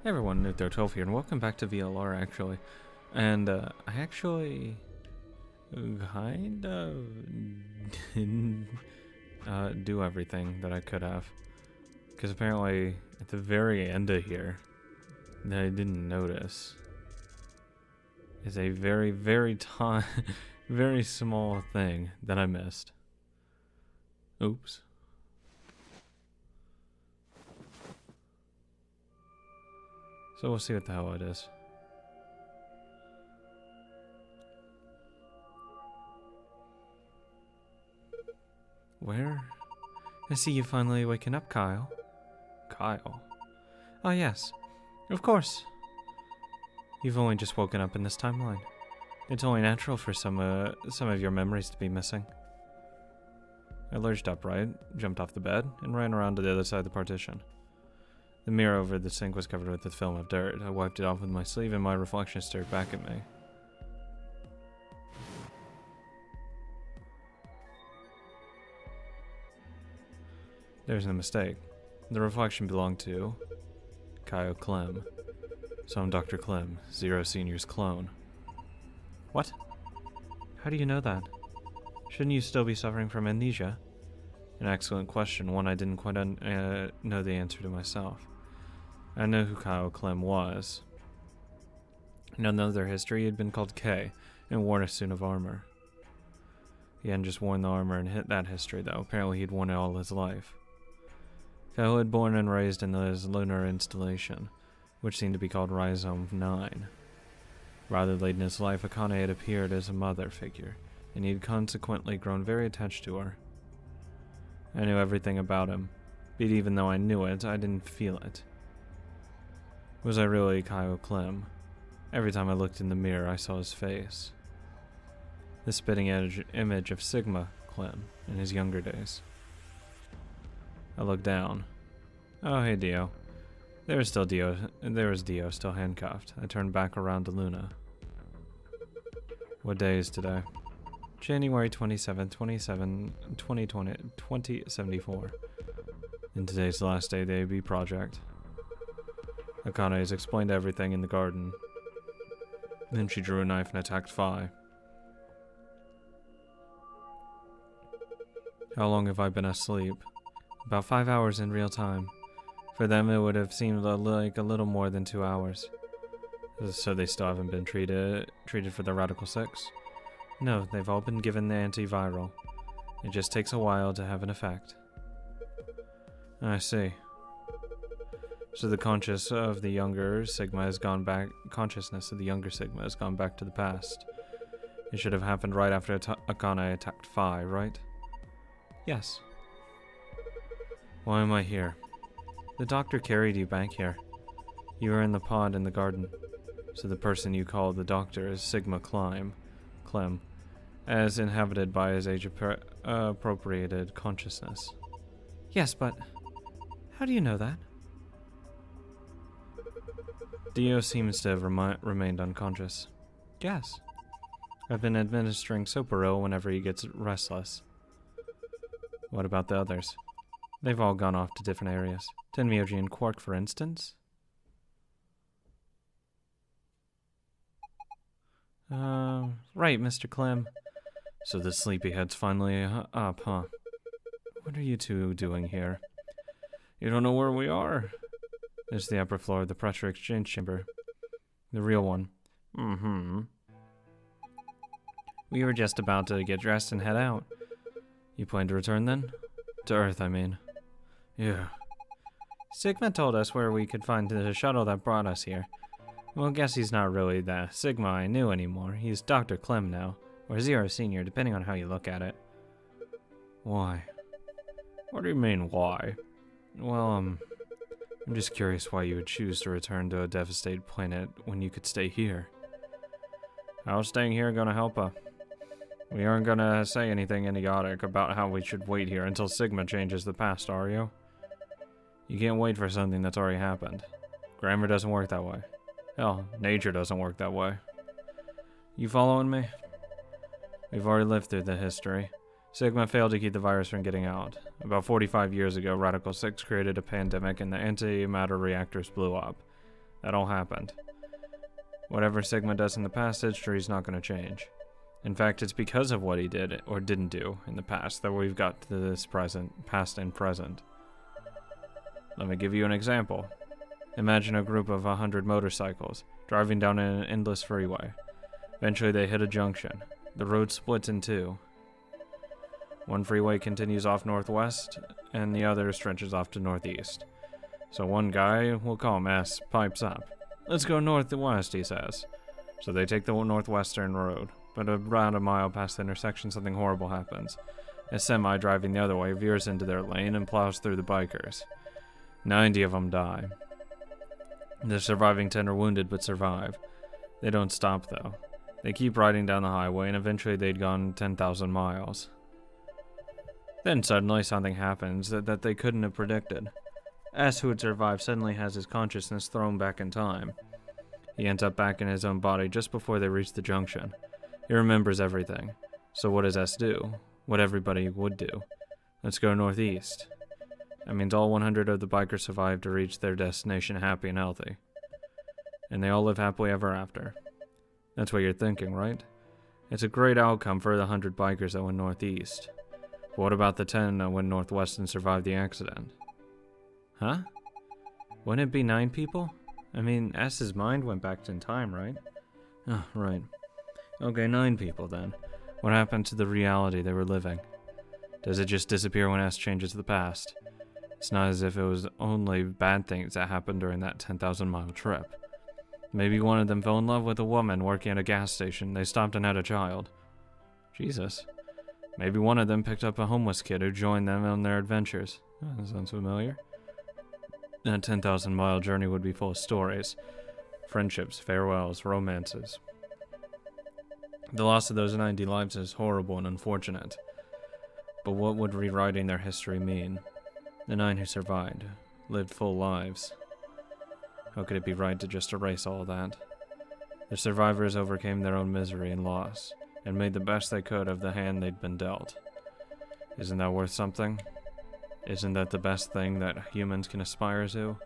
Hey everyone, Nuke12 here, and welcome back to VLR, actually. And, I actually kind of didn't do everything that I could have. Because apparently, at the very end of here, that I didn't notice, is a very, very very small thing that I missed. Oops. So we'll see what the hell it is. Where? I see you finally waking up, Kyle. Kyle? Oh yes, of course. You've only just woken up in this timeline. It's only natural for some of your memories to be missing. I lurched upright, jumped off the bed, and ran around to the other side of the partition. The mirror over the sink was covered with a film of dirt. I wiped it off with my sleeve and my reflection stared back at me. There's no mistake. The reflection belonged to Kyle Clem. So I'm Dr. Clem, Zero Senior's clone. What? How do you know that? Shouldn't you still be suffering from amnesia? An excellent question, one I didn't quite know the answer to myself. I know who Kyle Clem was. In another history, he had been called K and worn a suit of armor. He hadn't just worn the armor and hit that history, though. Apparently, he'd worn it all his life. Kyle had born and raised in his lunar installation, which seemed to be called Rhizome 9. Rather late in his life, Akane had appeared as a mother figure, and he had consequently grown very attached to her. I knew everything about him, but even though I knew it, I didn't feel it. Was I really Kyle Clem? Every time I looked in the mirror, I saw his face. The spitting edge image of Sigma Clem in his younger days. I looked down. Oh, hey Dio. There was Dio still handcuffed. I turned back around to Luna. What day is today? January 27th, 2074. And today's the last day of the AB project. Akane has explained everything in the garden. Then she drew a knife and attacked Phi. How long have I been asleep? About 5 hours in real time. For them it would have seemed like a little more than 2 hours. So they still haven't been treated for the Radical 6? No, they've all been given the antiviral. It just takes a while to have an effect. I see. So the consciousness of the younger Sigma has gone back to the past. It should have happened right after Akane attacked Phi, right? Yes. Why am I here? The doctor carried you back here. You were in the pod in the garden. So the person you call the doctor is Sigma Clem, as inhabited by his age-appropriated consciousness. Yes, but how do you know that? Dio seems to have remained unconscious. Yes. I've been administering Soparil whenever he gets restless. What about the others? They've all gone off to different areas. Tenmyoji and Quark, for instance. Right, Mr. Clem. So the sleepyhead's finally up, huh? What are you two doing here? You don't know where we are? There's the upper floor of the pressure exchange chamber. The real one. Mm-hmm. We were just about to get dressed and head out. You plan to return then? To Earth, I mean. Yeah. Sigma told us where we could find the shuttle that brought us here. Well, I guess he's not really the Sigma I knew anymore. He's Dr. Clem now. Or Zero Senior, depending on how you look at it. Why? What do you mean, why? Well, I'm just curious why you would choose to return to a devastated planet when you could stay here. How's staying here gonna help us? We aren't gonna say anything idiotic about how we should wait here until Sigma changes the past, are you? You can't wait for something that's already happened. Grammar doesn't work that way. Hell, nature doesn't work that way. You following me? We've already lived through the history. Sigma failed to keep the virus from getting out. About 45 years ago, Radical 6 created a pandemic and the antimatter reactors blew up. That all happened. Whatever Sigma does in the past, history's not going to change. In fact, it's because of what he did or didn't do in the past that we've got to this past and present. Let me give you an example. Imagine a group of 100 motorcycles driving down an endless freeway. Eventually they hit a junction. The road splits in two. One freeway continues off northwest, and the other stretches off to northeast. So one guy, we'll call him S, pipes up. "Let's go north to west," he says. So they take the northwestern road, but around a mile past the intersection, something horrible happens. A semi driving the other way veers into their lane and plows through the bikers. 90 of them die. The surviving 10 are wounded but survive. They don't stop though. They keep riding down the highway, and eventually they'd gone 10,000 miles. Then suddenly something happens that they couldn't have predicted. S, who had survived, suddenly has his consciousness thrown back in time. He ends up back in his own body just before they reach the junction. He remembers everything. So what does S do? What everybody would do. Let's go northeast. That means all 100 of the bikers survive to reach their destination happy and healthy. And they all live happily ever after. That's what you're thinking, right? It's a great outcome for the 100 bikers that went northeast. But what about the 10 that went northwest and survived the accident? Huh? Wouldn't it be 9 people? I mean, S's mind went back in time, right? Oh, right. Okay, 9 people then. What happened to the reality they were living? Does it just disappear when S changes the past? It's not as if it was only bad things that happened during that 10,000-mile trip. Maybe one of them fell in love with a woman working at a gas station. They stopped and had a child. Jesus. Maybe one of them picked up a homeless kid who joined them on their adventures. Oh, that sounds familiar. That 10,000-mile journey would be full of stories. Friendships, farewells, romances. The loss of those 90 lives is horrible and unfortunate. But what would rewriting their history mean? The 9 who survived, lived full lives. How could it be right to just erase all that? The survivors overcame their own misery and loss, and made the best they could of the hand they'd been dealt. Isn't that worth something? Isn't that the best thing that humans can aspire to?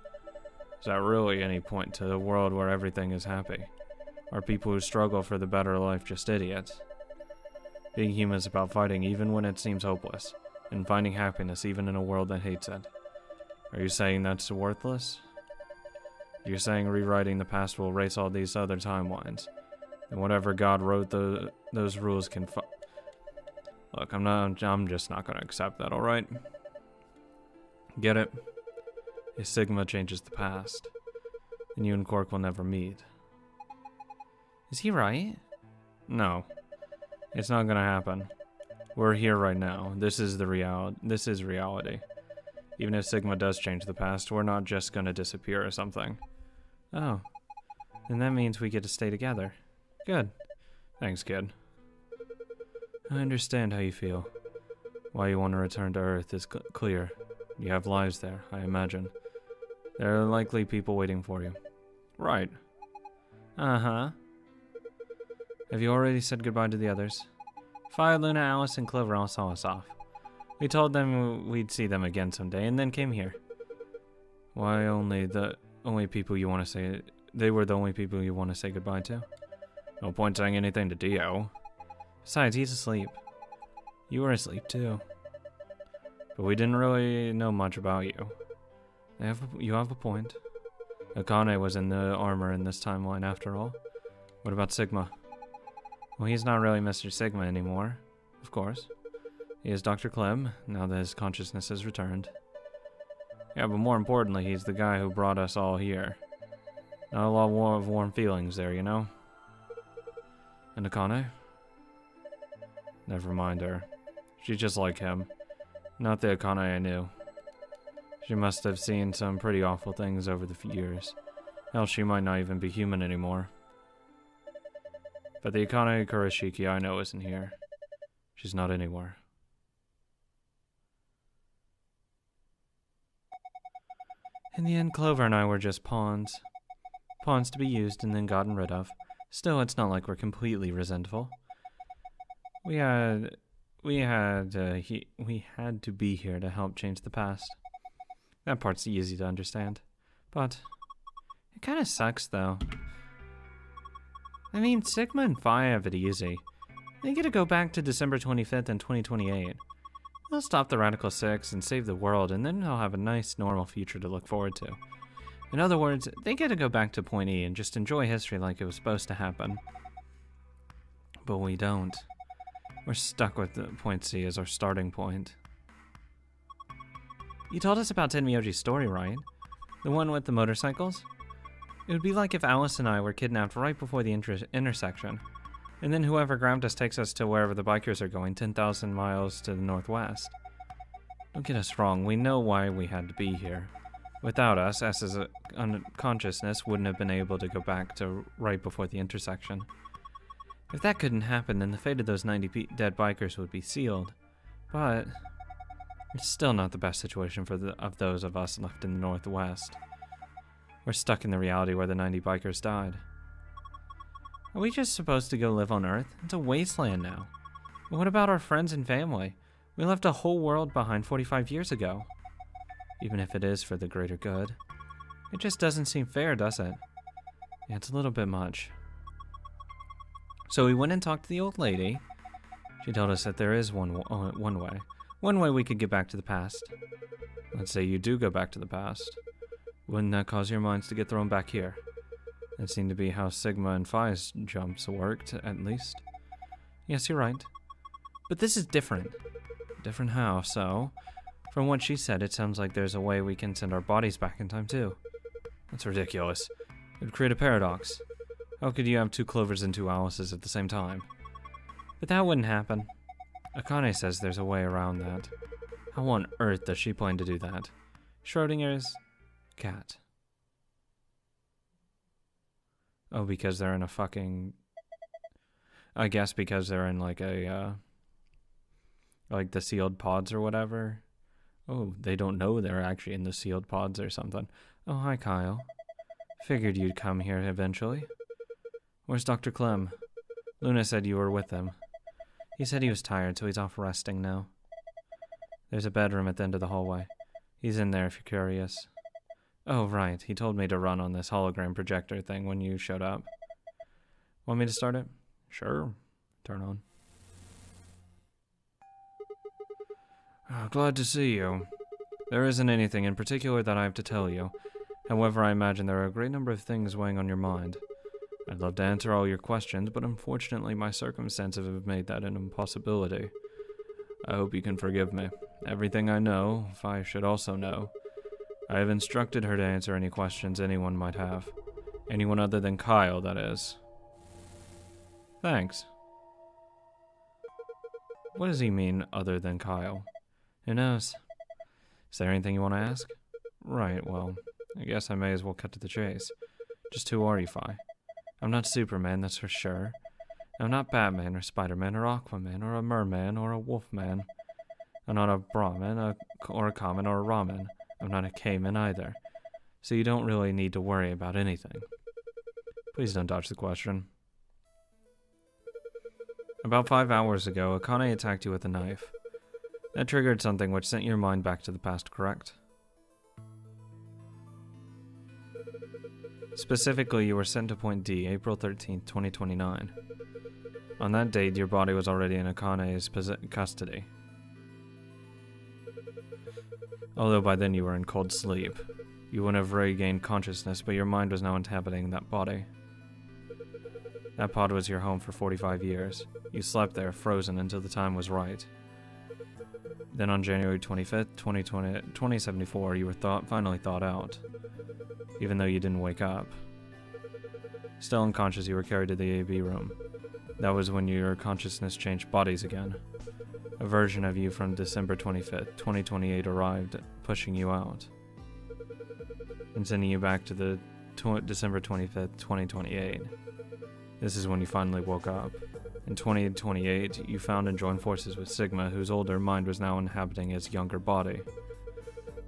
Is that really any point to a world where everything is happy? Are people who struggle for the better life just idiots? Being human is about fighting even when it seems hopeless, and finding happiness even in a world that hates it. Are you saying that's worthless? You're saying rewriting the past will erase all these other timelines, and whatever God wrote those rules can Look, I'm just not gonna accept that, alright? Get it? If Sigma changes the past, then you and Cork will never meet. Is he right? No. It's not gonna happen. We're here right now. This is reality. Even if Sigma does change the past, we're not just gonna disappear or something. Oh. Then that means we get to stay together. Good. Thanks, kid. I understand how you feel. Why you want to return to Earth is clear. You have lives there, I imagine. There are likely people waiting for you. Right. Uh-huh. Have you already said goodbye to the others? Fire, Luna, Alice, and Clover all saw us off. We told them we'd see them again someday, and then came here. Why the only people you want to say... They were the only people you want to say goodbye to? No point saying anything to Dio. Besides, he's asleep. You were asleep, too. But we didn't really know much about you. You have a point. Akane was in the armor in this timeline, after all. What about Sigma? Well, he's not really Mr. Sigma anymore. Of course. He is Dr. Clem, now that his consciousness has returned. Yeah, but more importantly, he's the guy who brought us all here. Not a lot of warm feelings there, you know? And Akane? Never mind her. She's just like him. Not the Akane I knew. She must have seen some pretty awful things over the years. Hell, she might not even be human anymore. But the Akane Kurashiki I know isn't here. She's not anywhere. In the end, Clover and I were just pawns. Pawns to be used and then gotten rid of. Still, it's not like we're completely resentful. We had to be here to help change the past. That part's easy to understand. But It kind of sucks, though. I mean, Sigma and Phi have it easy. They get to go back to December 25th and 2028. They'll stop the Radical Six and save the world, and then they'll have a nice, normal future to look forward to. In other words, they get to go back to Point E and just enjoy history like it was supposed to happen. But we don't. We're stuck with the Point C as our starting point. You told us about Tenmyoji's story, right? The one with the motorcycles? It would be like if Alice and I were kidnapped right before the intersection, and then whoever grabbed us takes us to wherever the bikers are going, 10,000 miles to the northwest. Don't get us wrong, we know why we had to be here. Without us, S's consciousness wouldn't have been able to go back to right before the intersection. If that couldn't happen, then the fate of those 90 dead bikers would be sealed. But it's still not the best situation for those of us left in the northwest. We're stuck in the reality where the 90 bikers died. Are we just supposed to go live on Earth? It's a wasteland now. But what about our friends and family? We left a whole world behind 45 years ago. Even if it is for the greater good. It just doesn't seem fair, does it? Yeah, it's a little bit much. So we went and talked to the old lady. She told us that there is one way. One way we could get back to the past. Let's say you do go back to the past. Wouldn't that cause your minds to get thrown back here? That seemed to be how Sigma and Phi's jumps worked, at least. Yes, you're right. But this is different. Different how, so? From what she said, it sounds like there's a way we can send our bodies back in time, too. That's ridiculous. It would create a paradox. How could you have 2 Clovers and 2 Alices at the same time? But that wouldn't happen. Akane says there's a way around that. How on earth does she plan to do that? Schrodinger's cat. Oh, because they're in a fucking... I guess because they're in like a, like the sealed pods or whatever. Oh, they don't know they're actually in the sealed pods or something. Oh, hi, Kyle. Figured you'd come here eventually. Where's Dr. Clem? Luna said you were with him. He said he was tired, so he's off resting now. There's a bedroom at the end of the hallway. He's in there if you're curious. Oh, right. He told me to run on this hologram projector thing when you showed up. Want me to start it? Sure. Turn on. Oh, glad to see you. There isn't anything in particular that I have to tell you. However, I imagine there are a great number of things weighing on your mind. I'd love to answer all your questions, but unfortunately my circumstances have made that an impossibility. I hope you can forgive me. Everything I know, Phi should also know. I have instructed her to answer any questions anyone might have. Anyone other than Kyle, that is. Thanks. What does he mean, other than Kyle? Who knows? Is there anything you want to ask? Right, well, I guess I may as well cut to the chase. Just who are you, Phi? I'm not Superman, that's for sure. I'm not Batman or Spider-Man or Aquaman or a merman or a wolfman. I'm not a Brahmin or a common or a ramen. I'm not a caveman either. So you don't really need to worry about anything. Please don't dodge the question. About 5 hours ago, Akane attacked you with a knife. That triggered something which sent your mind back to the past, correct? Specifically, you were sent to Point D, April 13th, 2029. On that date, your body was already in Akane's custody. Although by then you were in cold sleep. You wouldn't have regained consciousness, but your mind was now inhabiting that body. That pod was your home for 45 years. You slept there, frozen, until the time was right. Then on January 25th, 2074, you were finally thawed out. Even though you didn't wake up. Still unconscious, you were carried to the AB room. That was when your consciousness changed bodies again. A version of you from December 25th, 2028 arrived, pushing you out. And sending you back to the December 25th, 2028. This is when you finally woke up. In 2028, you found and joined forces with Sigma, whose older mind was now inhabiting his younger body.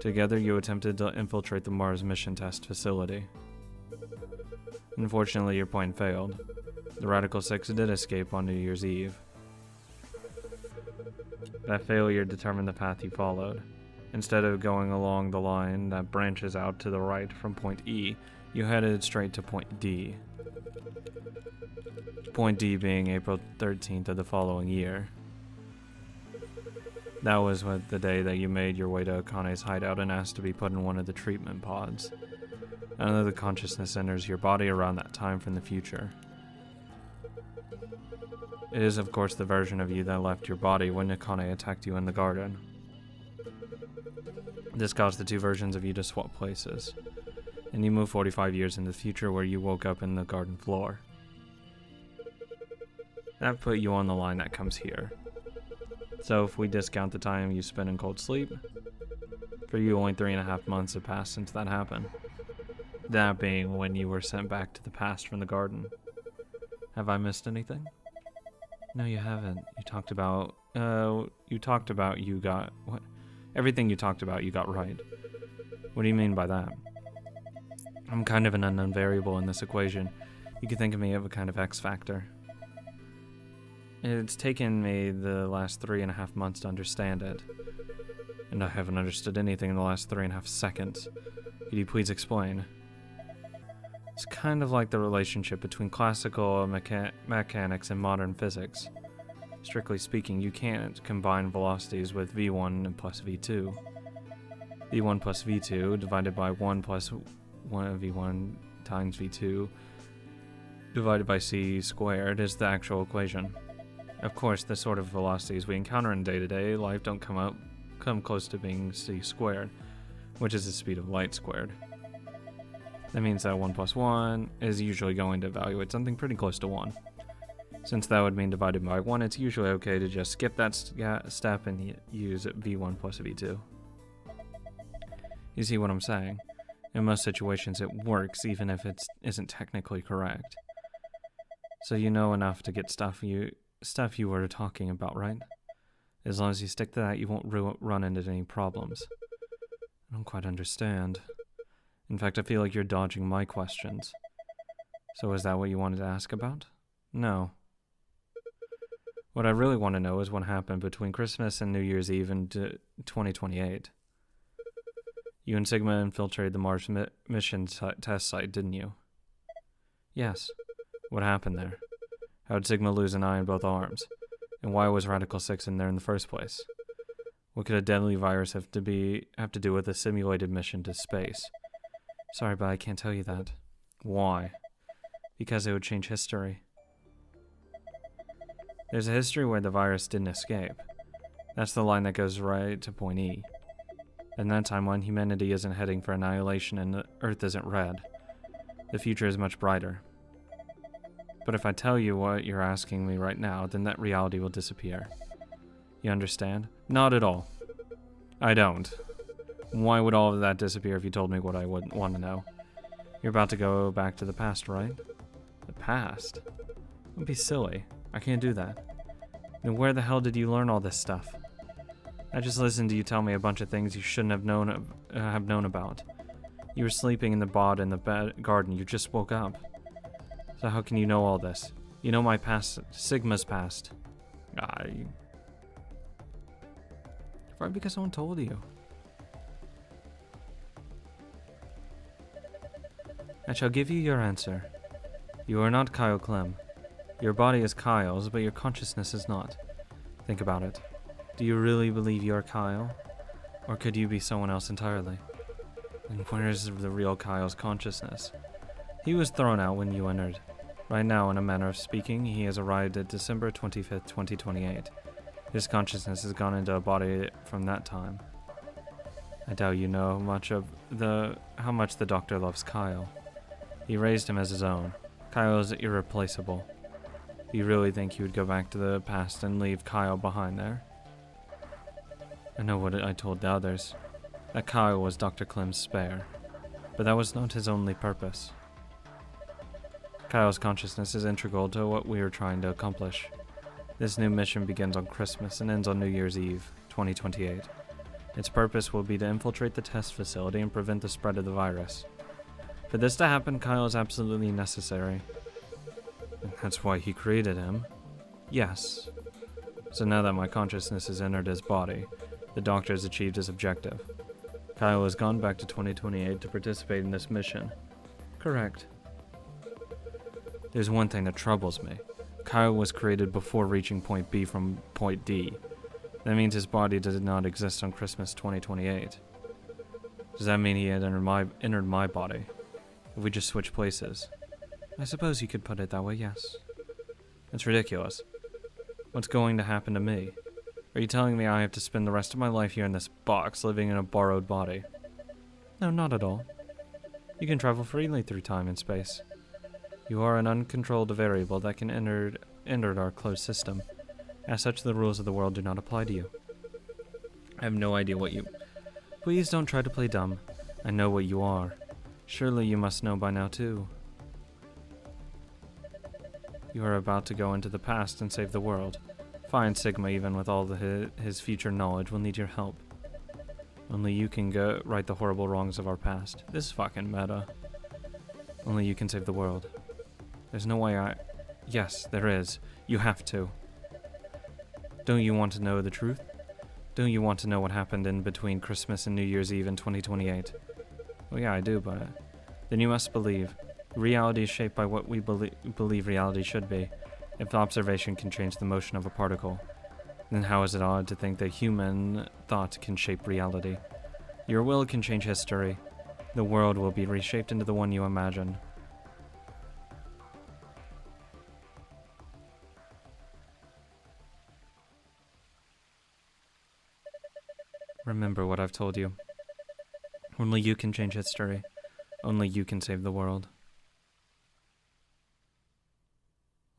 Together, you attempted to infiltrate the Mars mission test facility. Unfortunately, your plan failed. The Radical Six did escape on New Year's Eve. That failure determined the path you followed. Instead of going along the line that branches out to the right from Point E, You headed straight to point D. Point D being April 13th of the following year. That was the day that you made your way to Akane's hideout and asked to be put in one of the treatment pods. Another consciousness enters your body around that time from the future. It is, of course, the version of you that left your body when Akane attacked you in the garden. This caused the two versions of you to swap places, and you move 45 years in the future where you woke up in the garden floor. That put you on the line that comes here. So if we discount the time you spent in cold sleep, for you only 3.5 months have passed since that happened. That being when you were sent back to the past from the garden. Have I missed anything? No, you haven't. You talked about you got, what? Everything you talked about you got right. What do you mean by that? I'm kind of an unknown variable in this equation. You could think of me as a kind of X factor. It's taken me the last 3.5 months to understand it. And I haven't understood anything in the last 3.5 seconds. Could you please explain? It's kind of like the relationship between classical mechanics and modern physics. Strictly speaking, you can't combine velocities with v1 plus v2. v1 plus v2 divided by 1 plus 1 v1 times v2 divided by c squared is the actual equation. Of course, the sort of velocities we encounter in day-to-day life don't come close to being c squared, which is the speed of light squared. That means that 1 plus 1 is usually going to evaluate something pretty close to 1. Since that would mean divided by 1, it's usually okay to just skip that step and use v1 plus v2. You see what I'm saying? In most situations it works even if it isn't technically correct. So you know enough to get stuff you were talking about, right? As long as you stick to that, you won't run into any problems. I don't quite understand. In fact, I feel like you're dodging my questions. So is that what you wanted to ask about? No. What I really want to know is what happened between Christmas and New Year's Eve in 2028. You and Sigma infiltrated the Mars mission test site, didn't you? Yes. What happened there? How did Sigma lose an eye in both arms? And why was Radical 6 in there in the first place? What could a deadly virus have to do with a simulated mission to space? Sorry, but I can't tell you that. Why? Because it would change history. There's a history where the virus didn't escape. That's the line that goes right to point E. In that timeline, humanity isn't heading for annihilation and the Earth isn't red. The future is much brighter. But if I tell you what you're asking me right now, then that reality will disappear. You understand? Not at all. I don't. Why would all of that disappear if you told me what I would want to know? You're about to go back to the past, right? The past? Don't be silly. I can't do that. Then where the hell did you learn all this stuff? I just listened to you tell me a bunch of things you shouldn't have known about. You were sleeping in the bod in the garden. You just woke up. So how can you know all this? You know my past, Sigma's past. Probably because someone told you. I shall give you your answer. You are not Kyle Clem. Your body is Kyle's, but your consciousness is not. Think about it. Do you really believe you're Kyle? Or could you be someone else entirely? And where is the real Kyle's consciousness? He was thrown out when you entered. Right now, in a manner of speaking, he has arrived at December 25th, 2028. His consciousness has gone into a body from that time. I doubt you know how much the Doctor loves Kyle. He raised him as his own. Kyle is irreplaceable. Do you really think he would go back to the past and leave Kyle behind there? I know what I told the others, that Kyle was Dr. Clem's spare, but that was not his only purpose. Kyle's consciousness is integral to what we are trying to accomplish. This new mission begins on Christmas and ends on New Year's Eve, 2028. Its purpose will be to infiltrate the test facility and prevent the spread of the virus. For this to happen, Kyle is absolutely necessary. And that's why he created him. Yes. So now that my consciousness has entered his body, the Doctor has achieved his objective. Kyle has gone back to 2028 to participate in this mission. Correct. There's one thing that troubles me. Kyle was created before reaching point B from point D. That means his body did not exist on Christmas 2028. Does that mean he had entered my body? If we just switch places? I suppose you could put it that way, yes. That's ridiculous. What's going to happen to me? Are you telling me I have to spend the rest of my life here in this box, living in a borrowed body? No, not at all. You can travel freely through time and space. You are an uncontrolled variable that can enter our closed system. As such, the rules of the world do not apply to you. I have no idea what you... Please don't try to play dumb. I know what you are. Surely you must know by now, too. You are about to go into the past and save the world. Fine, Sigma, even with all his future knowledge, will need your help. Only you can go right the horrible wrongs of our past. This is fucking meta. Only you can save the world. There's no way I... Yes, there is. You have to. Don't you want to know the truth? Don't you want to know what happened in between Christmas and New Year's Eve in 2028? Well, yeah, I do, but... Then you must believe. Reality is shaped by what we believe reality should be. If observation can change the motion of a particle, then how is it odd to think that human thought can shape reality? Your will can change history. The world will be reshaped into the one you imagine. Remember what I've told you. Only you can change history. Only you can save the world.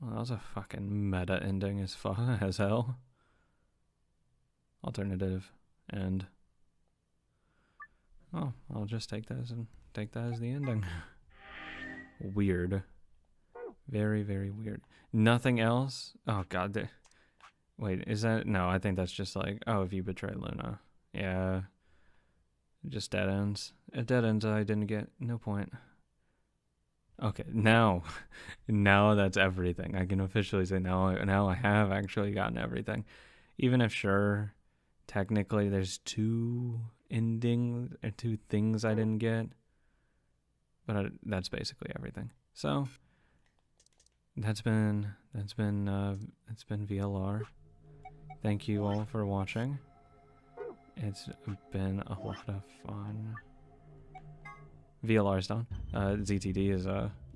Well, that was a fucking meta ending as hell. Alternative. And... Oh, I'll just take that as the ending. Weird. Very, very weird. Nothing else? Oh, God. Wait, is that... No, I think that's just like, oh, if you betray Luna. Yeah. Just dead ends. Dead ends I didn't get. No point. Okay, now that's everything. I can officially say now I have actually gotten everything. Even if, sure, technically there's two endings, or two things I didn't get. But that's basically everything. So, that's been VLR. Thank you all for watching. It's been a lot of fun. VLR's done. ZTD is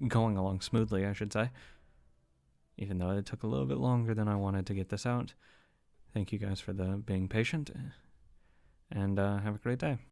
going along smoothly, I should say. Even though it took a little bit longer than I wanted to get this out. Thank you guys for being patient. And have a great day.